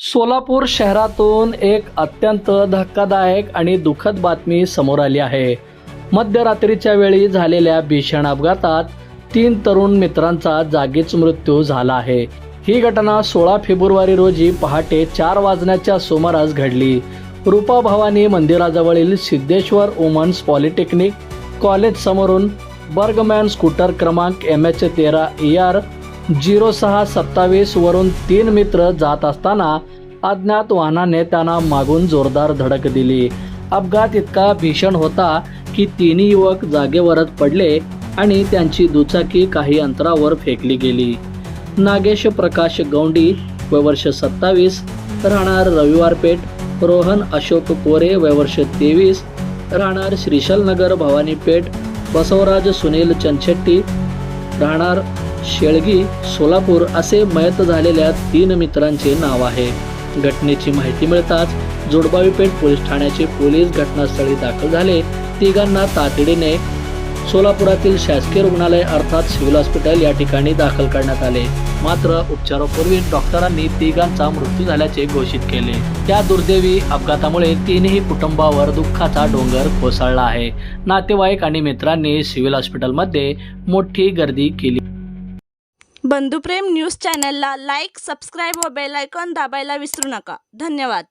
सोलापूर शहरातून एक अत्यंत धक्कादायक आणि दुःखद बातमी समोर आली आहे। मध्यरात्रीच्या वेळी झालेल्या भीषण अपघातात 3 तरुण मित्रांचा जागीच मृत्यू झाला आहे। ही घटना 16 फेब्रुवारी रोजी पहाटे 4 वाजण्याच्या सुमारास घडली। रूपा भवानी मंदिराजवळील सिद्धेश्वर वुमन्स पॉलिटेक्निक कॉलेज समोरून बर्गमॅन स्कूटर क्रमांक MH13ER 0627 वरून 3 मित्र जात असताना अज्ञात वाहनाने त्यांना मागून जोरदार धडक दिली। अपघात इतका भीषण होता की तिन्ही युवक जागेवरच पडले आणि त्यांची दुचाकी काही अंतरावर फेकली गेली। नागेश प्रकाश गौंडी वय वर्ष 27 राहणार रविवार पेठ, रोहन अशोक कोरे वय वर्ष 23 राहणार श्रीशल नगर भवानी पेठ, बसवराज सुनील चंचेट्टी राहणार शेळगी सोलापूर असे मयत झालेल्या 3 मित्रांचे नाव आहे। घटनेची माहिती मिळताच जोडबावी पेठ पोलीस ठाण्याचे पोलीस घटनास्थळी दाखल झाले। तिघांना तातडीने सोलापुरातील शासकीय रुग्णालय अर्थात सिव्हिल हॉस्पिटल या ठिकाणी दाखल करण्यात आले। मात्र उपचारापूर्वी डॉक्टरांनी तिघांचा मृत्यू झाल्याचे घोषित केले। त्या दुर्दैवी अपघातामुळे तिन्ही कुटुंबावर दुःखाचा डोंगर कोसळला आहे। नातेवाईक आणि मित्रांनी सिव्हिल हॉस्पिटलमध्ये मोठी गर्दी केली। बंधुप्रेम न्यूज चॅनलला लाईक, सबस्क्राईब व बेल आयकॉन दाबायला विसरू नका। धन्यवाद।